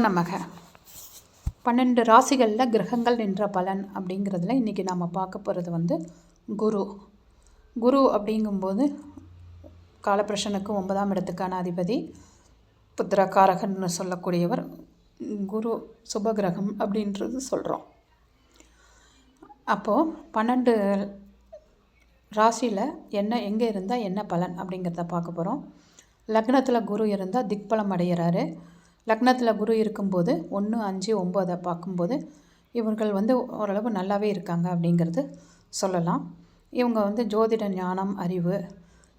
நமக. 12 ராசிகளில் கிரகங்கள் நின்ற பலன் அப்படிங்கிறதுல இன்றைக்கி நாம் பார்க்க போகிறது குரு அப்படிங்கும்போது காலபுருஷனுக்கு 9ஆம் இடத்துக்கான அதிபதி, புத்திரகாரகன்னு சொல்லக்கூடியவர். குரு சுபகிரகம் அப்படின்றது சொல்கிறோம். அப்போது 12 ராசியில் எங்கே இருந்தால் என்ன பலன் அப்படிங்கிறத பார்க்க போகிறோம். லக்னத்தில் குரு இருந்தால் திக்பலம் அடைகிறாரு. லக்னத்தில் குரு இருக்கும்போது 1, 5, 9 பார்க்கும்போது இவர்கள் ஓரளவு நல்லாவே இருக்காங்க அப்படிங்கிறது சொல்லலாம். இவங்க ஜோதிட ஞானம், அறிவு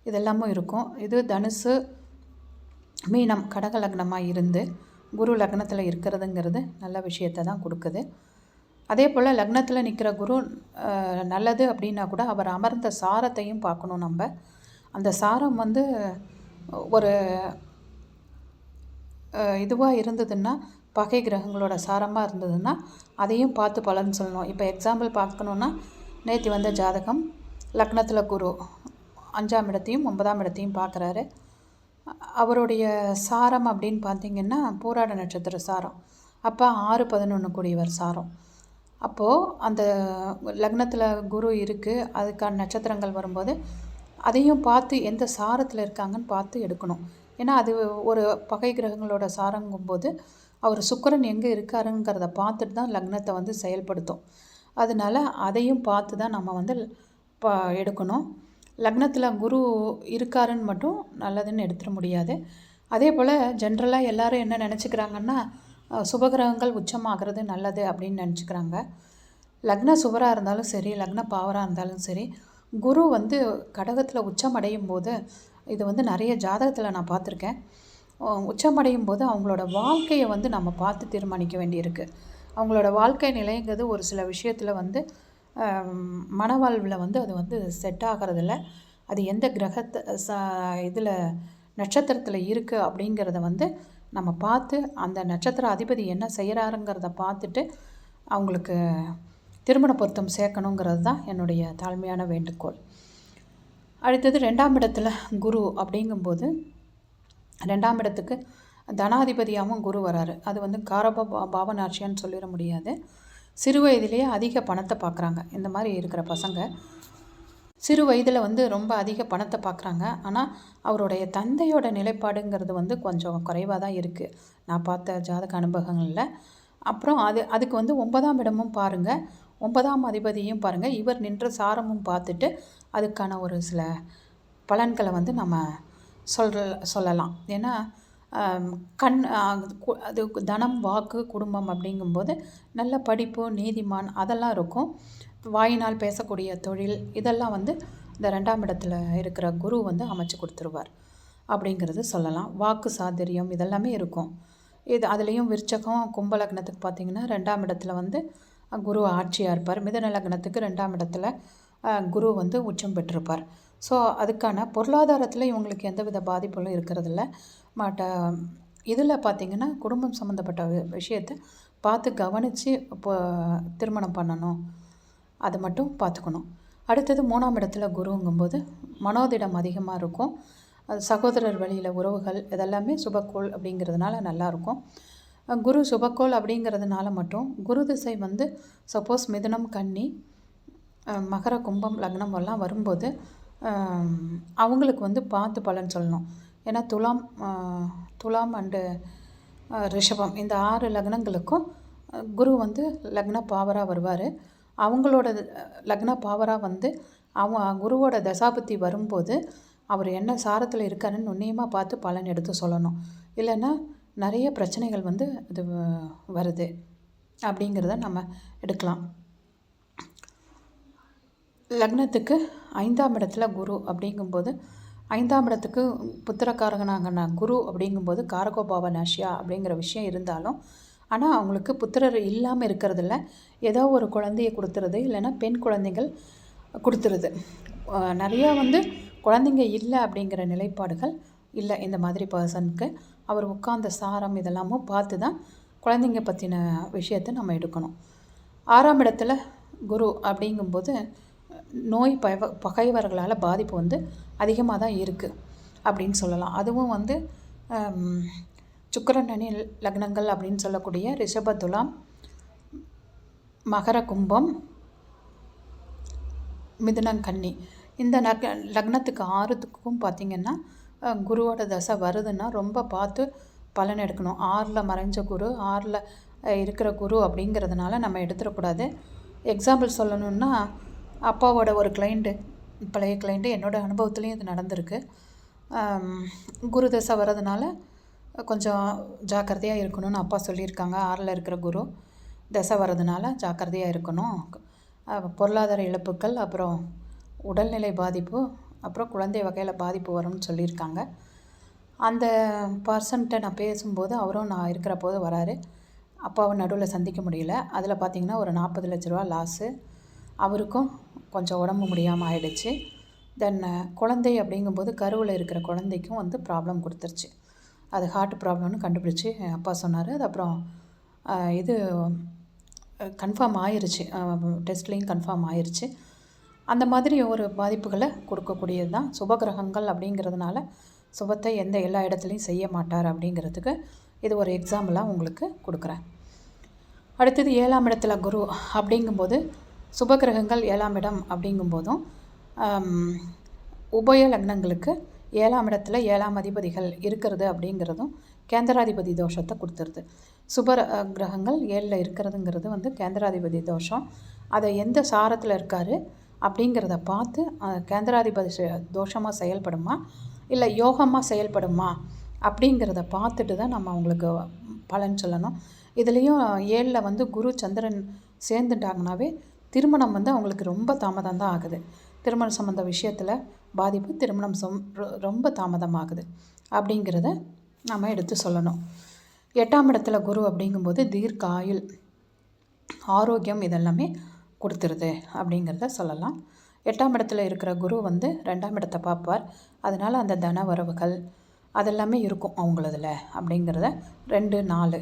இதெல்லாமும் இருக்கும். இது தனுசு, மீனம், கடக லக்னமாக இருந்து குரு லக்னத்தில் இருக்கிறதுங்கிறது நல்ல விஷயத்தை தான் கொடுக்குது. அதே போல் லக்னத்தில் நிற்கிற குரு நல்லது அப்படின்னா கூட அவர் அமர்ந்த சாரத்தையும் பார்க்கணும். நம்ம அந்த சாரம் ஒரு இதுவாக இருந்ததுன்னா, பகை கிரகங்களோட சாரமாக இருந்ததுன்னா அதையும் பார்த்து பலன் சொல்லணும். இப்போ எக்ஸாம்பிள் பார்க்கணுன்னா, நேற்று வந்த ஜாதகம் லக்னத்தில் குரு 5ஆம் இடத்தையும் 9ஆம் இடத்தையும் பார்க்குறாரு. அவருடைய சாரம் அப்படின்னு பார்த்திங்கன்னா பூராட நட்சத்திர சாரம். அப்போ 6-11 கூடியவர் சாரம். அப்போது அந்த லக்னத்தில் குரு இருக்குது, அதுக்கான நட்சத்திரங்கள் வரும்போது அதையும் பார்த்து எந்த சாரத்தில் இருக்காங்கன்னு பார்த்து எடுக்கணும். ஏன்னா அது ஒரு பகை கிரகங்களோட சாரங்கும்போது அவர் சுக்கிரன் எங்கே இருக்காருங்கிறத பார்த்துட்டு தான் லக்னத்தை செயல்படுத்தும். அதனால் அதையும் பார்த்து தான் நம்ம எடுக்கணும். லக்னத்தில் குரு இருக்காருன்னு மட்டும் நல்லதுன்னு எடுத்துட முடியாது. அதே போல் ஜென்ரலாக எல்லோரும் என்ன நினச்சிக்கிறாங்கன்னா, சுபகிரகங்கள் உச்சமாகிறது நல்லது அப்படின்னு நினச்சிக்கிறாங்க. லக்ன சுபராக இருந்தாலும் சரி, லக்ன பாவராக இருந்தாலும் சரி, குரு கடகத்தில் உச்சமடையும் போது இது நிறைய ஜாதகத்தில் நான் பார்த்துருக்கேன். உச்சமடையும் போது அவங்களோட வாழ்க்கையை நம்ம பார்த்து தீர்மானிக்க வேண்டியிருக்கு. அவங்களோட வாழ்க்கை நிலைங்கிறது ஒரு சில விஷயத்தில் மனவாழ்வில் அது செட் ஆகிறதில்ல. அது எந்த கிரகத்தை இதில் நட்சத்திரத்தில் இருக்குது அப்படிங்கிறத நம்ம பார்த்து அந்த நட்சத்திர அதிபதி என்ன செய்கிறாருங்கிறத பார்த்துட்டு அவங்களுக்கு திருமண பொருத்தம் சேர்க்கணுங்கிறது தான் என்னுடைய தாழ்மையான வேண்டுகோள். அடுத்தது 2ஆம் இடத்துல குரு அப்படிங்கும்போது 2ஆம் இடத்துக்கு தனாதிபதியாகவும் குரு வராரு. அது பாவனாட்சியான்னு சொல்லிட முடியாது. சிறு வயதிலேயே அதிக பணத்தை பார்க்குறாங்க. இந்த மாதிரி இருக்கிற பசங்க சிறு வயதில் ரொம்ப அதிக பணத்தை பார்க்குறாங்க. ஆனால் அவருடைய தந்தையோட நிலைப்பாடுங்கிறது கொஞ்சம் குறைவாக தான் இருக்குது, நான் பார்த்த ஜாதக அனுபவங்களில். அப்புறம் அதுக்கு 9ஆம் இடமும் பாருங்கள், 9ஆம் அதிபதியும் பாருங்கள், இவர் நின்ற சாரமும் பார்த்துட்டு அதுக்கான ஒரு சில பலன்களை நம்ம சொல்லலாம். ஏன்னா அது தனம், வாக்கு, குடும்பம் அப்படிங்கும்போது நல்ல படிப்பு, நீதிமான் அதெல்லாம் இருக்கும். வாயினால் பேசக்கூடிய தொழில் இதெல்லாம் இந்த 2ஆம் இடத்துல இருக்கிற குரு அமைச்சு கொடுத்துருவார் அப்படிங்கிறது சொல்லலாம். வாக்கு சாதுரியம் இதெல்லாமே இருக்கும். அதுலேயும் விருச்சகம், கும்ப லக்னத்துக்கு பார்த்திங்கன்னா 2ஆம் இடத்துல குரு ஆட்சியாக இருப்பார். மிதுன லக்னத்துக்கு 2ஆம் இடத்துல குரு உச்சம் பெற்றிருப்பார். ஸோ அதுக்கான பொருளாதாரத்தில் இவங்களுக்கு எந்தவித பாதிப்புகளும் இருக்கிறதில்ல. இதில் பார்த்திங்கன்னா குடும்பம் சம்மந்தப்பட்ட விஷயத்தை பார்த்து கவனித்து இப்போ திருமணம் பண்ணணும், அதை மட்டும் பார்த்துக்கணும். அடுத்தது 3ஆம் இடத்துல குருங்கும்போது மனோதிடம் அதிகமாக இருக்கும். அது சகோதரர் வழியில் உறவுகள் இதெல்லாமே சுபக்கோள் அப்படிங்கிறதுனால நல்லாயிருக்கும். குரு சுபக்கோள் அப்படிங்கிறதுனால மட்டும் குரு திசை சப்போஸ் மிதுனம், கன்னி, மகர, கும்பம் லக்னம் எல்லாம் வரும்போது அவங்களுக்கு பார்த்து பலன் சொல்லணும். ஏன்னா துலாம் அண்டு ரிஷபம் இந்த 6 லக்னங்களுக்கும் குரு லக்ன பாவராக வருவார். அவங்களோட லக்ன பாவராக குருவோட தசாபுத்தி வரும்போது அவர் என்ன சாரத்தில் இருக்காருன்னு நுண்ணியமாக பார்த்து பலன் எடுத்து சொல்லணும். இல்லைன்னா நிறைய பிரச்சனைகள் அது வருது அப்படிங்கிறத நம்ம எடுக்கலாம். லக்னத்துக்கு 5ஆம் இடத்துல குரு அப்படிங்கும்போது 5ஆம் இடத்துக்கு புத்திரக்காரகனாகன குரு அப்படிங்கும்போது காரகோபாவ நாஷ்யா அப்படிங்கிற விஷயம் இருந்தாலும், ஆனால் அவங்களுக்கு புத்திரர் இல்லாமல் இருக்கிறதில்ல. ஏதோ ஒரு குழந்தையை கொடுத்துருது, இல்லைன்னா பெண் குழந்தைகள் கொடுத்துருது. நிறையா குழந்தைங்க இல்லை அப்படிங்கிற நிலைப்பாடுகள் இல்லை இந்த மாதிரி பர்சனுக்கு. அவர் உட்கார்ந்த சாரம் இதெல்லாமும் பார்த்து தான் குழந்தைங்க பற்றின விஷயத்தை நம்ம எடுக்கணும். 6ஆம் இடத்துல குரு அப்படிங்கும்போது நோய் பகைவர்களால் பாதிப்பு அதிகமாக தான் இருக்குது அப்படின்னு சொல்லலாம். அதுவும் சுக்கிரன் அணி லக்னங்கள் அப்படின்னு சொல்லக்கூடிய ரிஷப, துலாம், மகர, கும்பம், மிதுனம், கன்னி. இந்த லக்னத்துக்கு 6த்துக்கும் பார்த்திங்கன்னா குருவோட தசை வருதுன்னா ரொம்ப பார்த்து பலன் எடுக்கணும். 6ல் மறைஞ்ச குரு, 6ல் இருக்கிற குரு அப்படிங்கிறதுனால நம்ம எடுத்துடக்கூடாது. எக்ஸாம்பிள் சொல்லணுன்னா, அப்பாவோட ஒரு கிளைண்ட்டு, பழைய கிளைண்ட்டு, என்னோடய அனுபவத்துலேயும் இது நடந்திருக்கு. குரு தசை வர்றதுனால கொஞ்சம் ஜாக்கிரதையாக இருக்கணும்னு அப்பா சொல்லியிருக்காங்க. 6ல் இருக்கிற குரு தசை வர்றதுனால ஜாக்கிரதையாக இருக்கணும். பொருளாதார இழப்புக்கள், அப்புறம் உடல்நிலை பாதிப்பு, அப்புறம் குழந்தை வகையில் பாதிப்பு வரும்னு சொல்லியிருக்காங்க. அந்த பர்சன்கிட்ட நான் பேசும்போது அவரும் நான் இருக்கிற போது வராரு. அப்பாவை நடுவில் சந்திக்க முடியல. அதில் பார்த்திங்கன்னா ஒரு 40 லட்ச ரூபா லாஸு. அவருக்கும் கொஞ்சம் உடம்பு முடியாமல் ஆயிடுச்சு. தென் குழந்தை அப்படிங்கும்போது கருவில் இருக்கிற குழந்தைக்கும் வந்து ப்ராப்ளம் கொடுத்துருச்சு. அது ஹார்ட் ப்ராப்ளம்னு கண்டுபிடிச்சி அப்பா சொன்னார். அது அப்புறம் இது கன்ஃபார்ம் ஆயிடுச்சு, டெஸ்ட்லேயும் கன்ஃபார்ம் ஆயிடுச்சு. அந்த மாதிரி ஒரு பாதிப்புகளை கொடுக்கக்கூடியது தான் சுபகிரகங்கள். அப்படிங்கிறதுனால சுபத்தை எல்லா இடத்துலையும் செய்ய மாட்டார் அப்படிங்கிறதுக்கு இது ஒரு எக்ஸாம்பிளாக உங்களுக்கு கொடுக்குறேன். அடுத்தது 7ஆம் இடத்துல குரு அப்படிங்கும்போது சுபகிரகங்கள் 7ஆம் இடம் அப்படிங்கும்போதும் உபய லக்னங்களுக்கு 7ஆம் இடத்துல 7ஆம் அதிபதிகள் இருக்கிறது அப்படிங்கிறதும் கேந்திராதிபதி தோஷத்தை கொடுத்துருது. சுப கிரகங்கள் 7ல் இருக்கிறதுங்கிறது வந்து கேந்திராதிபதி தோஷம். அதை எந்த சாரத்தில் இருக்கார் அப்படிங்கிறத பார்த்து கேந்திராதிபதி தோஷமாக செயல்படுமா இல்லை யோகமாக செயல்படுமா அப்படிங்கிறத பார்த்துட்டு தான் நம்ம அவங்களுக்கு பலன் சொல்லணும். இதுலேயும் 7ல் வந்து குரு சந்திரன் சேர்ந்துட்டாங்கனாவே திருமணம் வந்து அவங்களுக்கு ரொம்ப தாமதம் தான் ஆகுது. திருமணம் சம்மந்த விஷயத்தில் பாதிப்பு, திருமணம் ரொம்ப தாமதமாகுது அப்படிங்கிறத நம்ம எடுத்து சொல்லணும். 8ஆம் இடத்துல குரு அப்படிங்கும்போது தீர்க்க ஆயுள், ஆரோக்கியம் இதெல்லாமே கொடுத்துருது அப்படிங்கிறத சொல்லலாம். 8ஆம் இடத்துல இருக்கிற குரு வந்து 2ஆம் இடத்தை பார்ப்பார். அதனால் அந்த தன வரவுகள் அதெல்லாமே இருக்கும் அவங்களதில் அப்படிங்கிறத 2, 4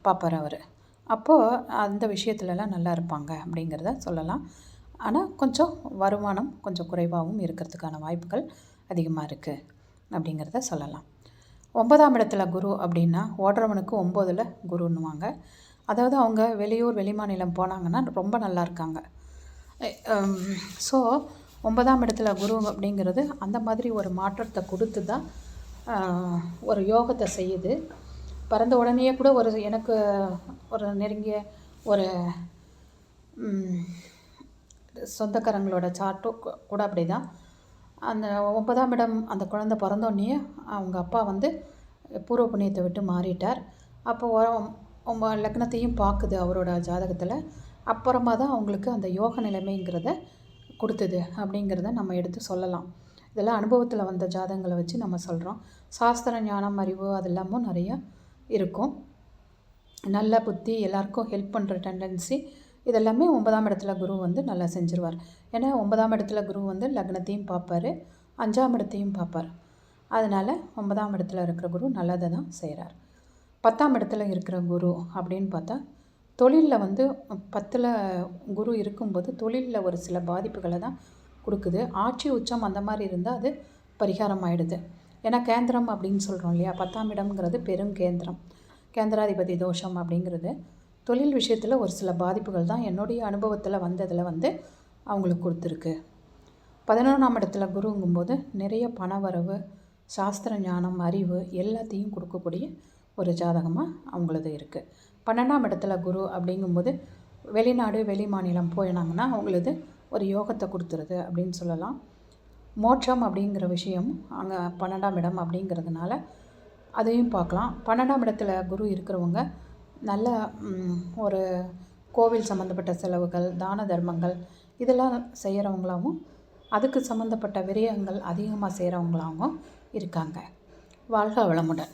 பார்ப்பார் அவர். அப்போது அந்த விஷயத்துலலாம் நல்லா இருப்பாங்க அப்படிங்கிறத சொல்லலாம். ஆனால் கொஞ்சம் வருமானம் கொஞ்சம் குறைவாகவும் இருக்கிறதுக்கான வாய்ப்புகள் அதிகமாக இருக்குது அப்படிங்கிறத சொல்லலாம். 9ஆம் இடத்துல குரு அப்படின்னா ஓடுறவனுக்கு 9ல் குருன்னுவாங்க. அதாவது அவங்க வெளியூர் வெளிமாநிலம் போனாங்கன்னா ரொம்ப நல்லா இருக்காங்க. ஸோ 9ஆம் இடத்துல குரு அப்படிங்கிறது அந்த மாதிரி ஒரு மாற்றத்தை கொடுத்து தான் ஒரு யோகத்தை செய்யுது. பிறந்த உடனேயே கூட எனக்கு ஒரு நெருங்கிய ஒரு சொந்தக்காரங்களோட சார்ட்டும் கூட அப்படி தான். அந்த 9ஆம் இடம் அந்த குழந்தை பிறந்தோடனே அவங்க அப்பா வந்து பூர்வ புண்ணியத்தை விட்டு மாறிட்டார். அப்போ லக்னத்தையும் பார்க்குது அவரோட ஜாதகத்தில். அப்புறமா தான் அவங்களுக்கு அந்த யோக நிலைமைங்கிறத கொடுத்தது அப்படிங்கிறத நம்ம எடுத்து சொல்லலாம். இதெல்லாம் அனுபவத்தில் வந்த ஜாதகங்களை வச்சு நம்ம சொல்கிறோம். சாஸ்திர ஞானம், அறிவு அதெல்லாமும் நிறையா இருக்கும். நல்ல புத்தி, எல்லாருக்கும் ஹெல்ப் பண்ணுற டெண்டன்சி இதெல்லாமே 9ஆம் இடத்துல குரு வந்து நல்லா செஞ்சுருவார். ஏன்னா 9ஆம் இடத்துல குரு வந்து லக்னத்தையும் பார்ப்பார், 5ஆம் இடத்தையும் பார்ப்பார். அதனால் 9ஆம் இடத்துல இருக்கிற குரு நல்லதை தான் செய்கிறார். 10ஆம் இடத்துல இருக்கிற குரு அப்படின்னு பார்த்தா தொழிலில் வந்து 10ல் குரு இருக்கும்போது தொழிலில் ஒரு சில பாதிப்புகளை தான் கொடுக்குது. ஆட்சி உச்சம் அந்த மாதிரி இருந்தால் அது பரிகாரம் ஆகிடுது. ஏன்னா கேந்திரம் அப்படின்னு சொல்கிறோம் இல்லையா, 10ஆம் இடம்ங்கிறது பெருங்கேந்திரம், கேந்திராதிபதி தோஷம் அப்படிங்கிறது தொழில் விஷயத்தில் ஒரு சில பாதிப்புகள் தான் என்னுடைய அனுபவத்தில் வந்ததில் வந்து அவங்களுக்கு கொடுத்துருக்கு. 11ஆம் இடத்துல குருங்கும்போது நிறைய பணவரவு, சாஸ்திர ஞானம், அறிவு எல்லாத்தையும் கொடுக்கக்கூடிய ஒரு ஜாதகமாக அவங்களது இருக்குது. 12ஆம் இடத்துல குரு அப்படிங்கும்போது வெளிநாடு வெளி மாநிலம் போயினாங்கன்னா அவங்களது ஒரு யோகத்தை கொடுத்துருது அப்படின்னு சொல்லலாம். மோட்சம் அப்படிங்கிற விஷயம் அங்கே 12ஆம் இடம் அப்படிங்கிறதுனால அதையும் பார்க்கலாம். 12ஆம் இடத்துல குரு இருக்கிறவங்க நல்ல ஒரு கோவில் சம்மந்தப்பட்ட செலவுகள், தான தர்மங்கள் இதெல்லாம் செய்கிறவங்களாகவும் அதுக்கு சம்மந்தப்பட்ட விரயங்கள் அதிகமாக செய்கிறவங்களாகவும் இருக்காங்க. வாழ்க வளமுடன்.